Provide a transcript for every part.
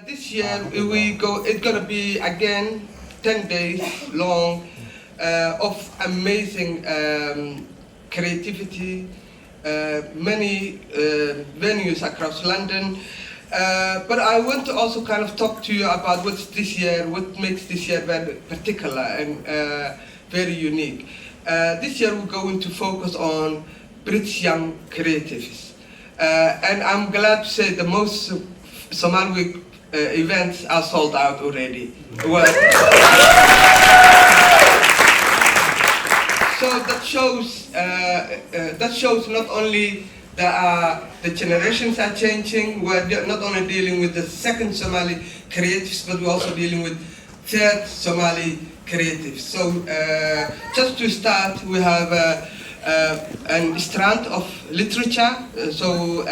This year it's gonna be again 10 days long of amazing creativity, many venues across London. But I want to also kind of talk to you about what's this year, what makes this year very particular and very unique. This year we're going to focus on British young creatives. And I'm glad to say the most Somali Week events are sold out already. Well, so that shows not only that the generations are changing, we're not only dealing with the second Somali creatives, but we're also dealing with third Somali creatives. So just to start, we have an strand of literature. So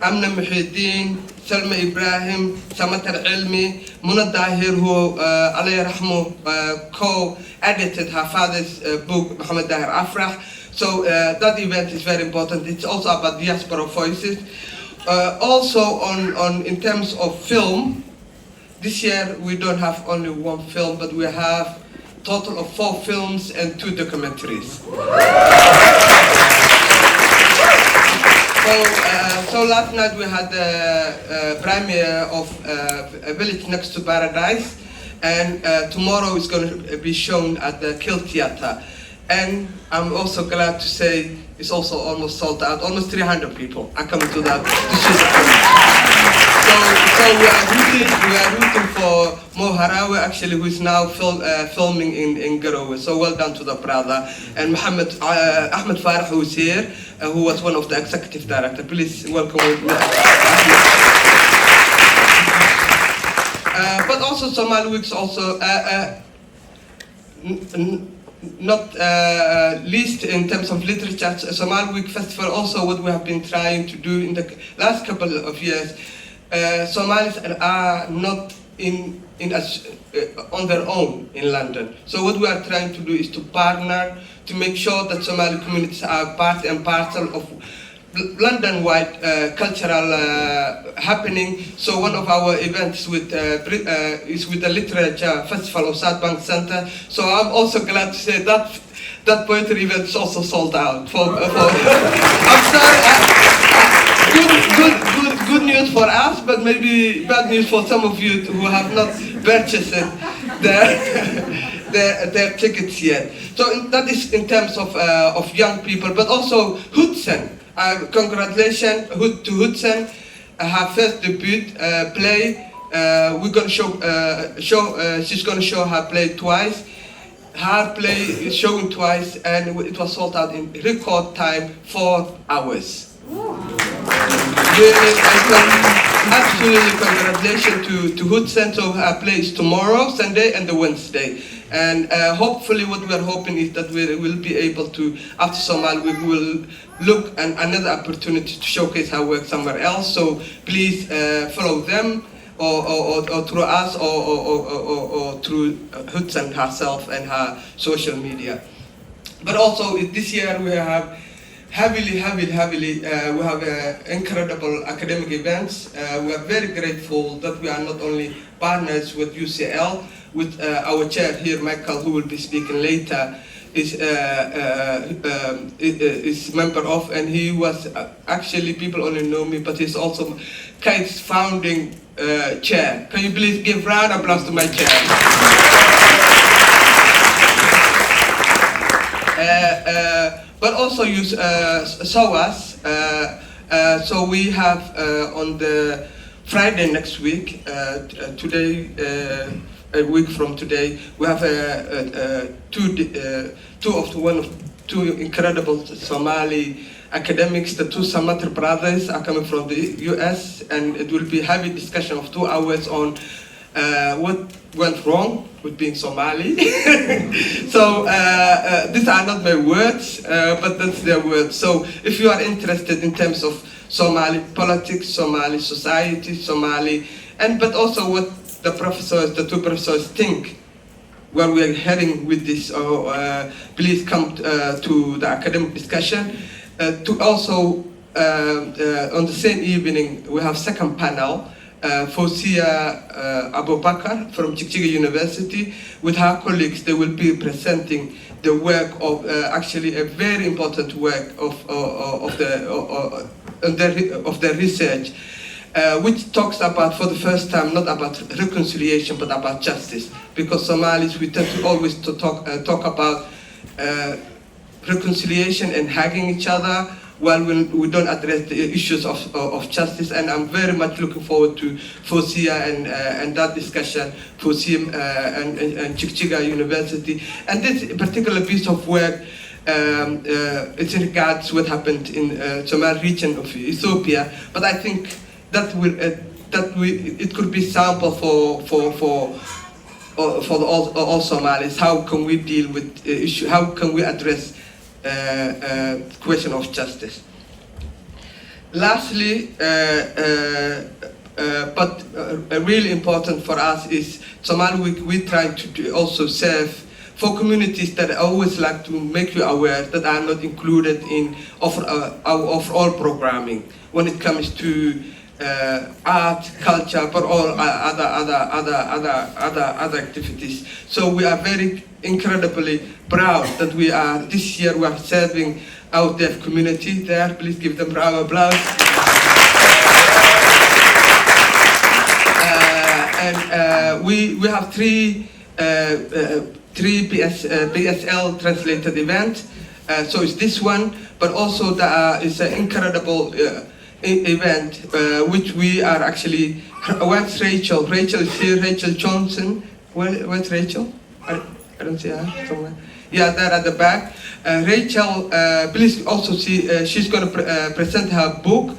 Amna Muhyiddin, Salma Ibrahim, Samatar Elmi, Muna Dahir, who alayhi rahmu co-edited her father's book, Muhammad Dahir Afrah. So that event is very important. It's also about diaspora voices. Also in terms of film, this year we don't have only one film, but we have a total of 4 films and 2 documentaries. So last night we had the premiere of A Village Next to Paradise, and tomorrow it's going to be shown at the Kill Theatre. And I'm also glad to say it's also almost sold out. Almost 300 people are coming to that to see the film. So we are rooting for Mo Harawi, actually, who is now filming in Garowe. So well done to the brother. And Ahmed Farah, who is here, who was one of the executive directors. Please welcome him. But also Somali Week's also not least in terms of literature, Somali Week Festival, also what we have been trying to do in the last couple of years. Somalis are not on their own in London. So what we are trying to do is to partner to make sure that Somali communities are part and parcel of London-wide cultural happening. So one of our events is with the Literature Festival of South Bank Centre. So I'm also glad to say that poetry event is also sold out. I'm sorry, good news for us, but maybe bad news for some of you who have not purchased their tickets yet. So that is in terms of young people, but also Hudson. Congratulations to Hudson, her first debut play. We're going to she's going to show her play twice. Her play is showing twice, and it was sold out in record time, 4 hours. Really, absolutely congratulations to Hudson. So her play is tomorrow, Sunday, and the Wednesday. And hopefully what we are hoping is that we will be able to, after Somali, we will look at another opportunity to showcase her work somewhere else. So please follow them or through us or through Hudson herself and her social media. But also this year we have heavily, we have incredible academic events. We are very grateful that we are not only partners with UCL, with our chair here, Michael, who will be speaking later, is member of, and he was actually, people only know me, but he's also KITE's founding chair. Can you please give round of applause to my chair? But also you saw us, so we have on the Friday next week, today, a week from today, we have two incredible Somali academics. The 2 Samatar brothers are coming from the US, and it will be a heavy discussion of 2 hours on what went wrong with being Somali. So these are not my words, but that's their words. So if you are interested in terms of Somali politics, Somali society, Somali, but also what the 2 professors think where we are heading with this, please come to the academic discussion. To also, on the same evening, we have second panel Fawzia Abubakar from Chichiga University. With her colleagues, they will be presenting the work of actually a very important work of their research, which talks about, for the first time, not about reconciliation but about justice. Because Somalis, we tend to always talk about reconciliation and hugging each other, while we don't address the issues of justice. And I'm very much looking forward to Fawzia and that discussion, Fawzia and Chichiga University. And this particular piece of work, it regards what happened in Somali region of Ethiopia. But I think that it could be sample for all Somalis. How can we deal with issue? How can we address question of justice? Lastly, but really important for us is Somali Week. We try to also serve for communities that I always like to make you aware that are not included in our overall programming when it comes to art, culture, but all other activities. So we are very incredibly proud that this year we are serving our deaf community there. Please give them a round of applause. And we have three BSL translated events. So it's this one, but also it's an incredible event which we are actually. Where's Rachel? Rachel is here. Rachel Johnson. Where's Rachel? I don't see her somewhere. Yeah, there at the back. Rachel, please also see. She's going to present her book.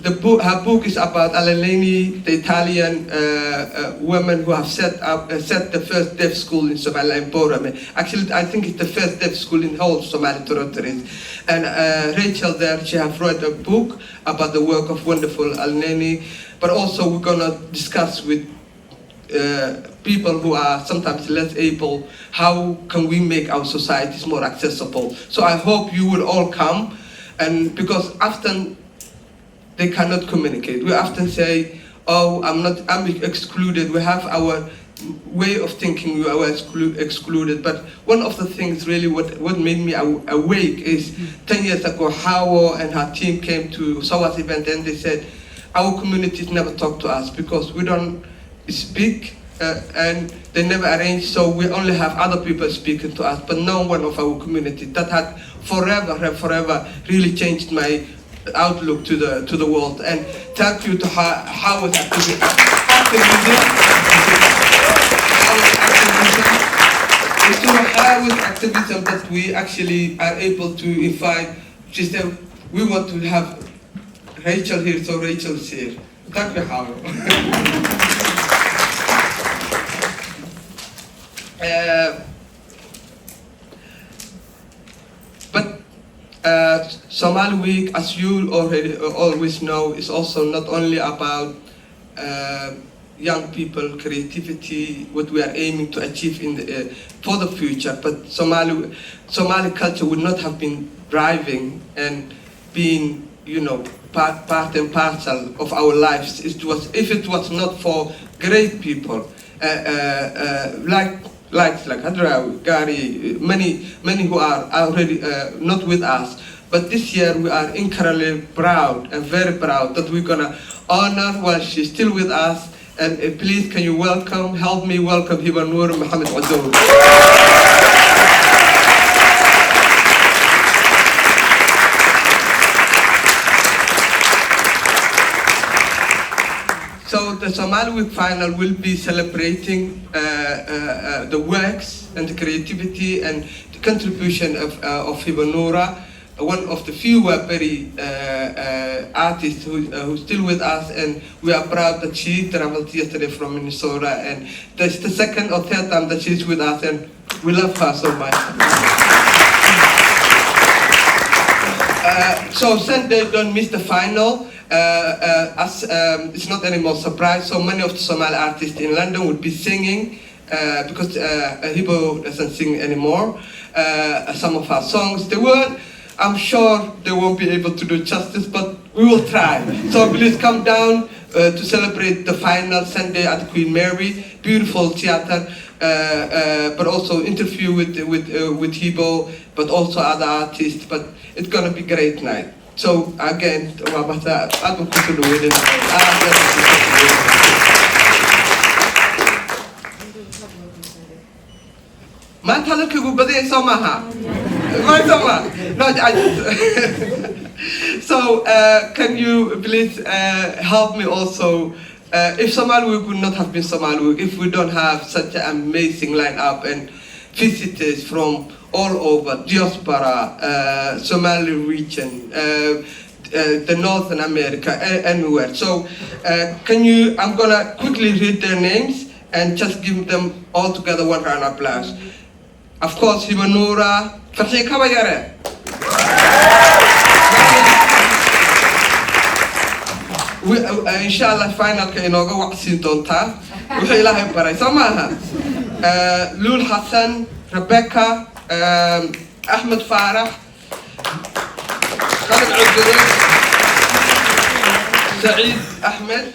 Her book is about Alaleni, the Italian woman who have set the first deaf school in Somalia in Borame. Actually, I think it's the first deaf school in whole Somali territories. And Rachel there, she has wrote a book about the work of wonderful Alaleni. But also we're gonna discuss with people who are sometimes less able, how can we make our societies more accessible? So I hope you will all come, and because often they cannot communicate. We often say, oh, I'm excluded. We have our way of thinking, we are excluded. But one of the things really what made me awake is 10 years ago, Caawa and her team came to Sawa's event and they said, our communities never talk to us because we don't speak and they never arrange, so we only have other people speaking to us, but no one of our community. That had forever really changed my outlook to the world. And thank you to Howard's activism. It's through Howard's activism that we actually are able to invite. She said, we want to have Rachel here, so Rachel is here. Thank you, Howard. Somali Week, as you already always know, is also not only about young people, creativity, what we are aiming to achieve for the future, but Somali culture would not have been thriving and being, part and parcel of our lives. If it was not for great people like Hadrawi, Gary, many who are already not with us. But this year we are incredibly proud and very proud that we're gonna honor while she's still with us. And please, can you help me welcome Hiba Noor Mohammed Adour. So the Somali Week final will be celebrating the works and the creativity and the contribution of Hiba Noora, one of the few very artists who's still with us, and we are proud that she traveled yesterday from Minnesota, and that's the second or third time that she's with us, and we love her so much. So Sunday, don't miss the final. It's not anymore surprise, so many of the Somali artists in London would be singing because Hibo doesn't sing anymore. Some of our songs, I'm sure they won't be able to do justice, but we will try. So please come down to celebrate the final Sunday at Queen Mary. Beautiful theater, but also interview with Hibo, but also other artists. But it's gonna be great night. So again, ما تهلك بدي يسمعها ما يسمع no so can you please help me also if Somali Week would not have been Somali Week if we don't have such an amazing lineup and visitors from all over diaspora Somali region the Northern America anywhere so can you I'm gonna quickly read their names and just give them all together one round of applause. Of course, Hibanura, Farsi Kabayare. Inshallah, final Kainoga Waxin Donta. We will have Paray Samaha. Lul Hassan, Rebecca, Ahmed Farah, Khalid Udri, Saeed Ahmed,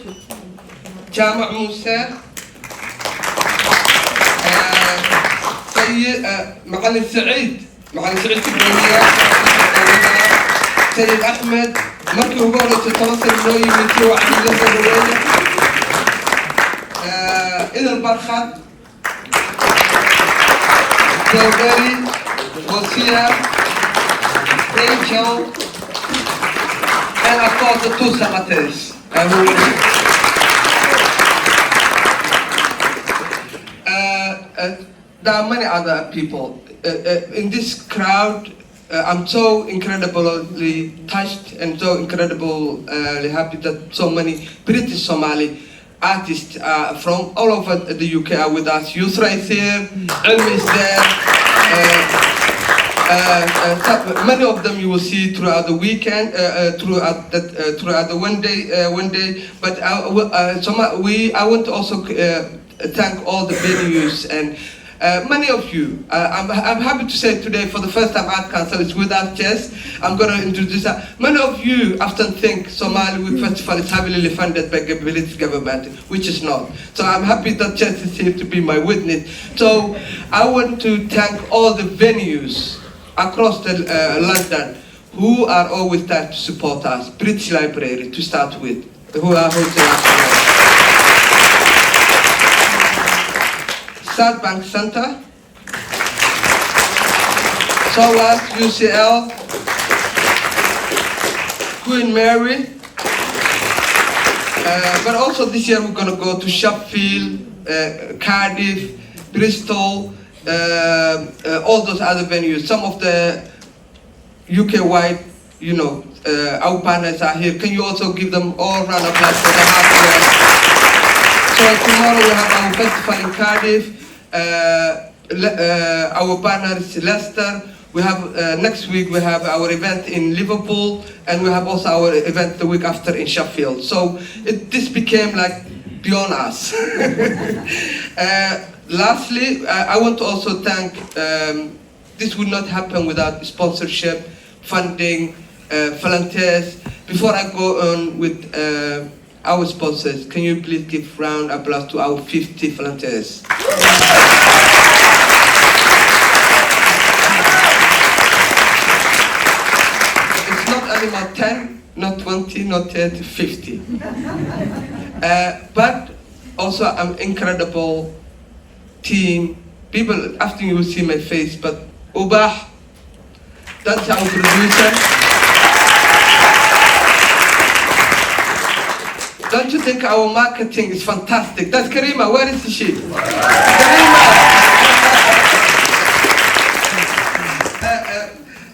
Jama' Musa. معلم سعيد كبرية سيد أحمد مركي وقولة التواصل النووي من كي وعد اللغة النووية إذا البرخات جوغري وسيا رينشو and of course the two senators there are many other people in this crowd. I'm so incredibly touched and so incredibly happy that so many British Somali artists from all over the UK are with us. Yusra is here, Ilmi is there. Many of them you will see throughout the weekend, throughout the one day. But I want to also thank all the venues and many of you. I'm happy to say today, for the first time, Art Council is with us. Yes, I'm going to introduce her. Many of you often think Somali Week Festival is heavily funded by the British government, which is not. So I'm happy that Jess is here to be my witness. So I want to thank all the venues across London who are always there to support us. British Library to start with, who are hosting us. South Bank Center, SOAS, UCL, Queen Mary, but also this year we're going to go to Sheffield, Cardiff, Bristol, all those other venues. Some of the UK-wide, our partners are here. Can you also give them all round of applause for the hard work? So tomorrow we have our festival in Cardiff. Our partner is Leicester. We have next week we have our event in Liverpool, and we have also our event the week after in Sheffield. So this became like beyond us. Lastly, I want to also thank. This would not happen without sponsorship, funding, volunteers. Before I go on with our sponsors, can you please give round applause to our 50 volunteers? It's not anymore 10, not 20, not 30, 50. But also an incredible team. People, after you will see my face, but Ubah, that's our producer. Don't you think our marketing is fantastic? That's Karima. Where is she? Karima!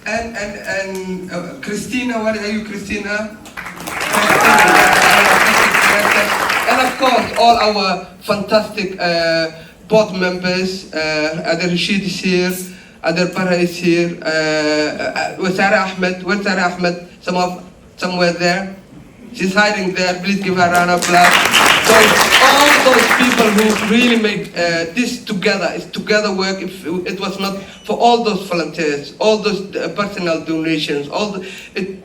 And Christina, where are you, Christina? And of course, all our fantastic board members. Adar Rashid is here. Adar Bara is here. Saari Ahmed. Where's Saari Ahmed? Somewhere there. She's hiding there. Please give her a round of applause. So all those people who really make this together, it's together work. If it was not for all those volunteers, all those personal donations,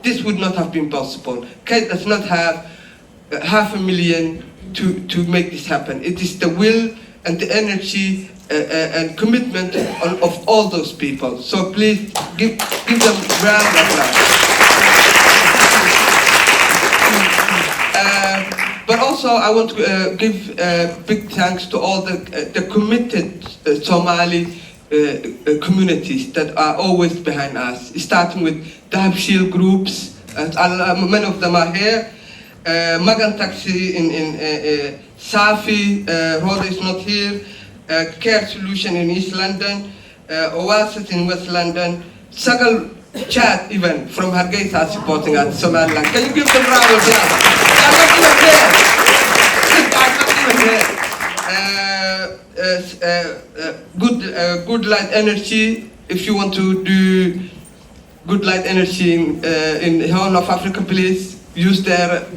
this would not have been possible. Kate does not have 500,000 to make this happen. It is the will and the energy and commitment of all those people. So please give them a round of applause. But also I want to give big thanks to all the committed Somali communities that are always behind us, starting with Dahabshil groups, many of them are here, Magan Taxi in Safi, Rhoda is not here, Care Solution in East London, Oasis in West London, Sagal Chat even from Hargeisa are supporting us, Somaliland. Can you give them a round of applause? I'm not even here. Good light energy. If you want to do good light energy in Horn of Africa, please use their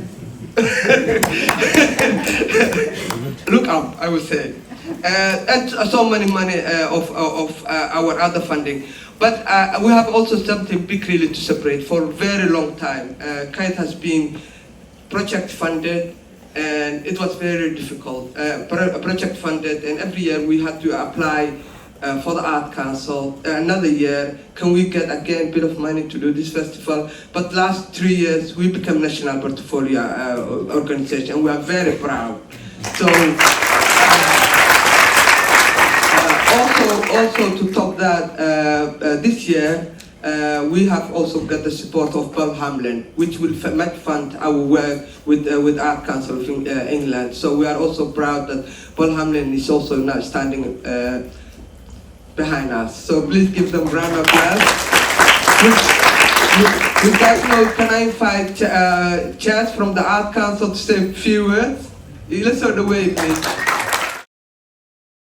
look up, I would say, and so many money of our other funding. But we have also something big really to separate for a very long time. Kite has been project funded, and it was very difficult. Project funded, and every year we had to apply for the Art Council. Another year, can we get again a bit of money to do this festival? But last 3 years, we became national portfolio organization, and we are very proud. So. Also to top that, this year we have also got the support of Paul Hamlin, which will fund our work with Art Council of England. So we are also proud that Paul Hamlin is also now standing behind us. So please give them a round of applause. With that note, can I invite Chaz from the Art Council to say a few words? Let's start the way, please.